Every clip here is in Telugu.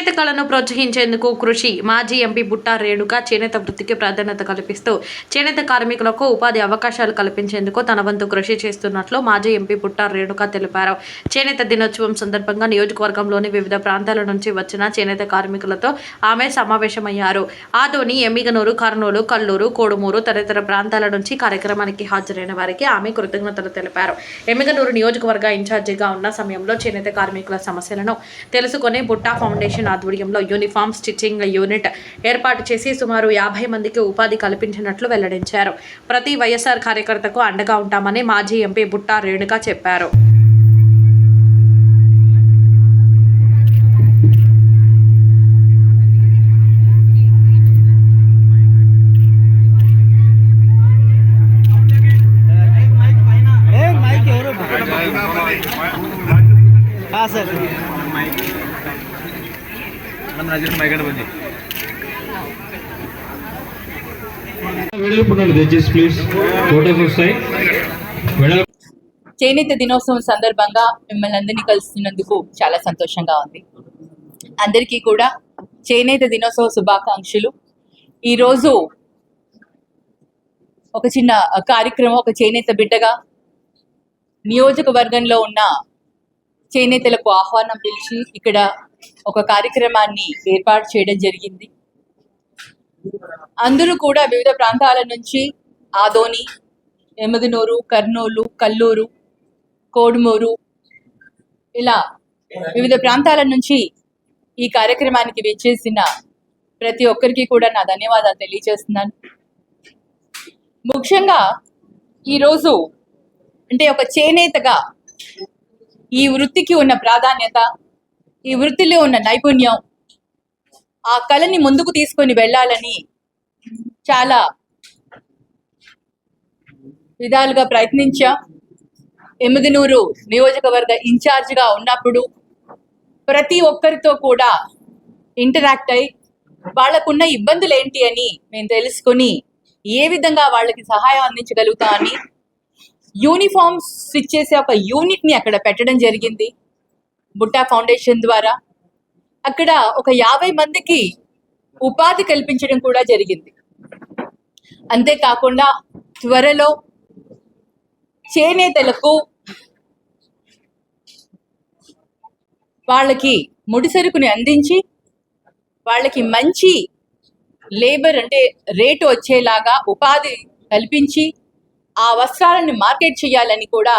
చేనేత కళను ప్రోత్సహించేందుకు కృషి మాజీ ఎంపీ బుట్టా రేణుక చేనేత వృత్తికి ప్రాధాన్యత కల్పిస్తూ చేనేత కార్మికులకు ఉపాధి అవకాశాలు కల్పించేందుకు తన వంతు కృషి చేస్తున్నట్లు మాజీ ఎంపీ బుట్టా రేణుక తెలిపారు. చేనేత దినోత్సవం సందర్భంగా నియోజకవర్గంలోని వివిధ ప్రాంతాల నుంచి వచ్చిన చేనేత కార్మికులతో ఆమె సమావేశమయ్యారు. ఆదోని, ఎమ్మిగనూరు, కర్నూలు, కల్లూరు, కోడుమూరు తదితర ప్రాంతాల నుంచి కార్యక్రమానికి హాజరైన వారికి ఆమె కృతజ్ఞతలు తెలిపారు. ఎమ్మిగనూరు నియోజకవర్గ ఇన్ఛార్జిగా ఉన్న సమయంలో చేనేత కార్మికుల సమస్యలను తెలుసుకుని బుట్టా ఫౌండేషన్ ఆధ్వర్యంలో యూనిఫామ్ స్టిచ్చింగ్ యూనిట్ ఏర్పాటు చేసి సుమారు 50 మందికి ఉపాధి కల్పించినట్లు వెల్లడించారు. ప్రతి వైఎస్ఆర్ కార్యకర్తకు అండగా ఉంటామని మాజీ ఎంపీ బుట్టా రేణుక చెప్పారు. చేనేత దినోత్సవం సందర్భంగా మిమ్మల్ని అందరినీ కలుస్తున్నందుకు చాలా సంతోషంగా ఉంది. అందరికీ కూడా చేనేత దినోత్సవ శుభాకాంక్షలు. ఈరోజు ఒక చిన్న కార్యక్రమం, ఒక చేనేత బిడ్డగా నియోజకవర్గంలో ఉన్న చేనేతలకు ఆహ్వానం పిలిచి ఇక్కడ ఒక కార్యక్రమాన్ని ఏర్పాటు చేయడం జరిగింది. అందరూ కూడా వివిధ ప్రాంతాల నుంచి ఆదోని, ఎమ్మిగనూరు, కర్నూలు, కల్లూరు, కోడుమూరు ఇలా వివిధ ప్రాంతాల నుంచి ఈ కార్యక్రమానికి విచ్చేసిన ప్రతి ఒక్కరికి కూడా నా ధన్యవాదాలు తెలియజేస్తున్నాను. ముఖ్యంగా ఈరోజు అంటే ఒక చేనేతగా ఈ వృత్తికి ఉన్న ప్రాధాన్యత, ఈ వృత్తిలో ఉన్న నైపుణ్యం, ఆ కళని ముందుకు తీసుకొని వెళ్ళాలని చాలా విధాలుగా ప్రయత్నించా. ఎమ్మిగనూరు నియోజకవర్గ ఇన్ఛార్జిగా ఉన్నప్పుడు ప్రతి ఒక్కరితో కూడా ఇంటరాక్ట్ అయి వాళ్ళకున్న ఇబ్బందులు ఏంటి అని మేము తెలుసుకొని ఏ విధంగా వాళ్ళకి సహాయం అందించగలుగుతామని యూనిఫామ్స్ స్టిచ్ చేసే ఒక యూనిట్ని అక్కడ పెట్టడం జరిగింది బుట్టా ఫౌండేషన్ ద్వారా. అక్కడ ఒక 50 మందికి ఉపాధి కల్పించడం కూడా జరిగింది. అంతేకాకుండా త్వరలో చేనేతలకు వాళ్ళకి ముడిసరుకుని అందించి వాళ్ళకి మంచి లేబర్ అంటే రేటు వచ్చేలాగా ఉపాధి కల్పించి ఆ వస్త్రాలను మార్కెట్ చేయాలని కూడా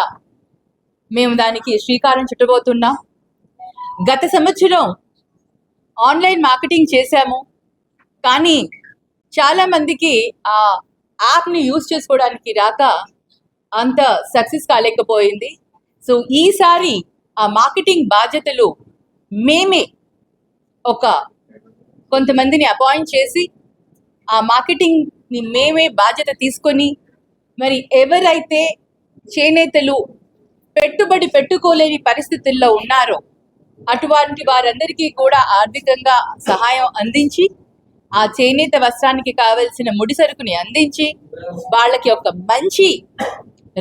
మేము దానికి శ్రీకారం చుట్టబోతున్నాం. గత సంవత్సరం ఆన్లైన్ మార్కెటింగ్ చేశాము, కానీ చాలా మందికి ఆ యాప్ని యూజ్ చేసుకోవడానికి రాక అంత సక్సెస్ కాలేకపోయింది. సో ఈసారి ఆ మార్కెటింగ్ బాధ్యతలు మేమే కొంతమందిని అపాయింట్ చేసి ఆ మార్కెటింగ్ని మేమే బాధ్యత తీసుకొని మరి ఎవరైతే చేనేతలు పెట్టుబడి పెట్టుకోలేని పరిస్థితుల్లో ఉన్నారో అటువంటి వారందరికీ కూడా ఆర్థికంగా సహాయం అందించి ఆ చేనేత వస్త్రానికి కావలసిన ముడిసరుకుని అందించి వాళ్ళకి ఒక మంచి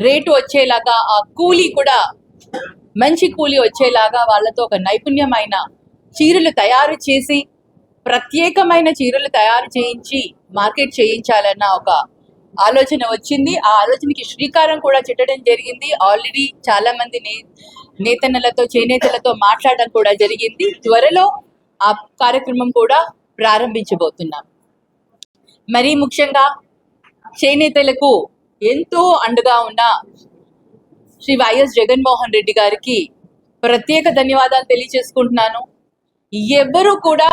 రేటు వచ్చేలాగా, ఆ కూలీ కూడా మంచి కూలీ వచ్చేలాగా వాళ్ళతో ఒక నైపుణ్యమైన చీరలు తయారు చేసి ప్రత్యేకమైన చీరలు తయారు చేయించి మార్కెట్ చేయించాలన్న ఒక ఆలోచన వచ్చింది. ఆ ఆలోచనకి శ్రీకారం కూడా చుట్టడం జరిగింది. ఆల్రెడీ చాలా మంది నేతన్నలతో, చేనేతలతో మాట్లాడడం కూడా జరిగింది. త్వరలో ఆ కార్యక్రమం కూడా ప్రారంభించబోతున్నాం. మరీ ముఖ్యంగా చేనేతలకు ఎంతో అండగా ఉన్న శ్రీ వైఎస్ జగన్మోహన్ రెడ్డి గారికి ప్రత్యేక ధన్యవాదాలు తెలియజేసుకుంటున్నాను. ఎవ్వరూ కూడా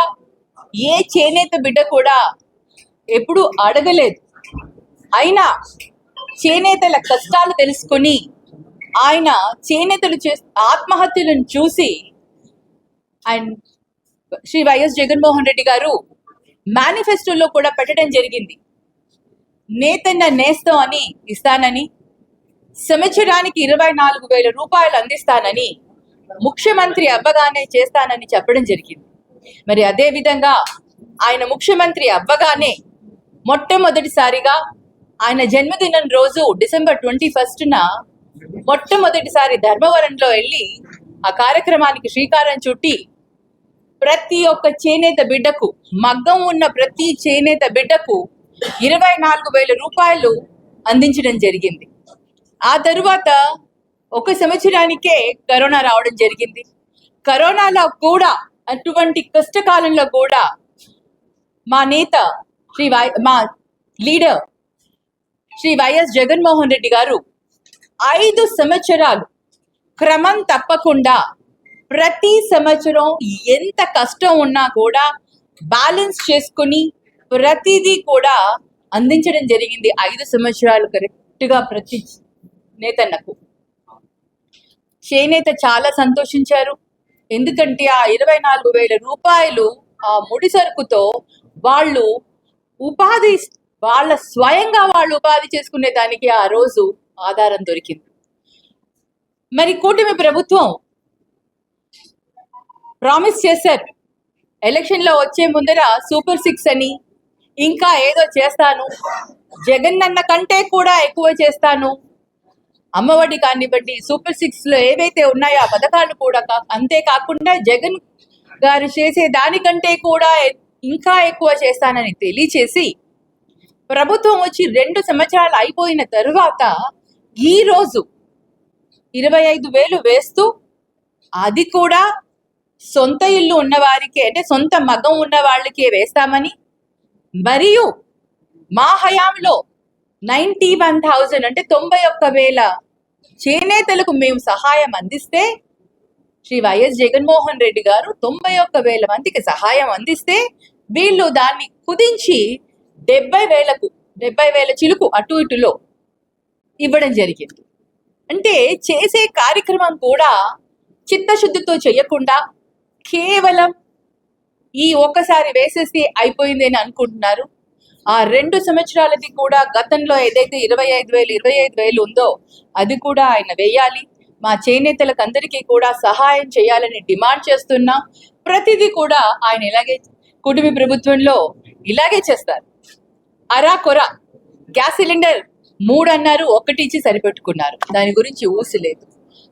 ఏ చేనేత బిడ్డ కూడా ఎప్పుడు అడగలేదు, అయినా చేనేతల కష్టాలు తెలుసుకొని ఆయన చేనేతలు ఆత్మహత్యలను చూసి అండ్ శ్రీ వైఎస్ జగన్మోహన్ రెడ్డి గారు మేనిఫెస్టోలో కూడా పెట్టడం జరిగింది. నేతన్న నేస్తం అని ఇస్తానని, సంవత్సరానికి 24,000 రూపాయలు అందిస్తానని, ముఖ్యమంత్రి అవ్వగానే చేస్తానని చెప్పడం జరిగింది. మరి అదే విధంగా ఆయన ముఖ్యమంత్రి అవ్వగానే మొట్టమొదటిసారిగా ఆయన జన్మదినం రోజు డిసెంబర్ 21న మొట్టమొదటిసారి ధర్మవరంలో వెళ్ళి ఆ కార్యక్రమానికి శ్రీకారం చుట్టి ప్రతి ఒక్క చేనేత బిడ్డకు, మగ్గం ఉన్న ప్రతి చేనేత బిడ్డకు 24,000 రూపాయలు అందించడం జరిగింది. ఆ తరువాత ఒక సంవత్సరానికే కరోనా రావడం జరిగింది. కరోనాలో కూడా, అటువంటి కష్టకాలంలో కూడా మా నేత మా లీడర్ శ్రీ వైఎస్ జగన్మోహన్ రెడ్డి గారు 5 సంవత్సరాలు క్రమం తప్పకుండా ప్రతి సంవత్సరం ఎంత కష్టం ఉన్నా కూడా బ్యాలెన్స్ చేసుకుని ప్రతిదీ కూడా అందించడం జరిగింది. 5 సంవత్సరాలు కరెక్ట్గా ప్రతి నేతన్నకు. చేనేత చాలా సంతోషించారు. ఎందుకంటే ఆ 24,000 రూపాయలు ఆ ముడి సరుకుతో వాళ్ళు స్వయంగా వాళ్ళు ఉపాధి చేసుకునే దానికి ఆ రోజు ఆధారం దొరికింది. మరి కూటమి ప్రభుత్వం ప్రామిస్ చేశారు, ఎలక్షన్ లో వచ్చే ముందర సూపర్ 6 అని, ఇంకా ఏదో చేస్తాను, జగన్ కంటే కూడా ఎక్కువ చేస్తాను, అమ్మఒడి కానివ్వండి, సూపర్ 6 లో ఏవైతే ఉన్నాయో ఆ పథకాలు కూడా అంతేకాకుండా జగన్ గారు చేసే దానికంటే కూడా ఇంకా ఎక్కువ చేస్తానని తెలియచేసి ప్రభుత్వం వచ్చి 2 సంవత్సరాలు అయిపోయిన తరువాత ఈ రోజు 25,000 వేస్తూ, అది కూడా సొంత ఇల్లు ఉన్న వారికి, అంటే సొంత మగం ఉన్న వాళ్ళకే వేస్తామని, మరియు మా హయాంలో 91,000 అంటే 91,000 చేనేతలకు మేము సహాయం అందిస్తే, శ్రీ వైఎస్ జగన్మోహన్ రెడ్డి గారు 91,000 మందికి సహాయం అందిస్తే వీళ్ళు దాన్ని కుదించి 70,000 చిలుకు అటు ఇటులో ఇవ్వడం జరిగింది. అంటే చేసే కార్యక్రమం కూడా చిత్తశుద్ధితో చేయకుండా కేవలం ఈ ఒక్కసారి వేసేసి అయిపోయింది అని అనుకుంటున్నారు. ఆ 2 సంవత్సరాలది కూడా గతంలో ఏదైతే 25,000 ఉందో అది కూడా ఆయన వేయాలి. మా చేనేతలకు అందరికీ కూడా సహాయం చేయాలని డిమాండ్ చేస్తున్నా. ప్రతిదీ కూడా ఆయన ఇలాగే కూటమి ప్రభుత్వంలో ఇలాగే చేస్తారు. అరా కొర గ్యాస్ సిలిండర్ 3 అన్నారు, 1 ఇచ్చి సరిపెట్టుకున్నారు, దాని గురించి ఊసలేదు.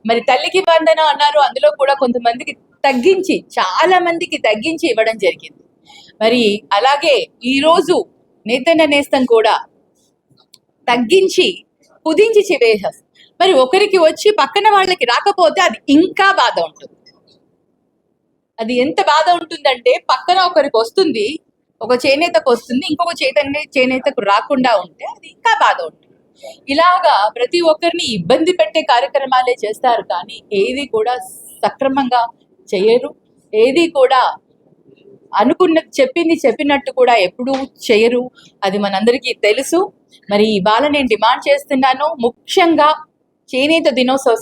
మరి తల్లికి వందన అన్నారు, అందులో కూడా కొంతమందికి తగ్గించి, చాలా మందికి తగ్గించి ఇవ్వడం జరిగింది. మరి అలాగే ఈరోజు నేతన్న నేస్తం కూడా తగ్గించి కుదించి వేసేస్తారు. మరి ఒకరికి వచ్చి పక్కన వాళ్ళకి రాకపోతే అది ఇంకా బాధ ఉంటుంది. అది ఎంత బాధ ఉంటుందంటే, పక్కన ఒకరికి వస్తుంది, ఒక చేనేతకు వస్తుంది, ఇంకొక చేనేతకు రాకుండా ఉంటే అది ఇంకా బాధ ఉంటుంది. ఇలాగా ప్రతి ఒక్కరిని ఇబ్బంది పెట్టే కార్యక్రమాలే చేస్తారు, కానీ ఏది కూడా సక్రమంగా చేయరు. ఏది కూడా చెప్పినట్టు కూడా ఎప్పుడూ చేయరు. అది మనందరికీ తెలుసు. మరి ఇవాళ నేను డిమాండ్ చేస్తున్నాను, ముఖ్యంగా చేనేత దినోత్సవ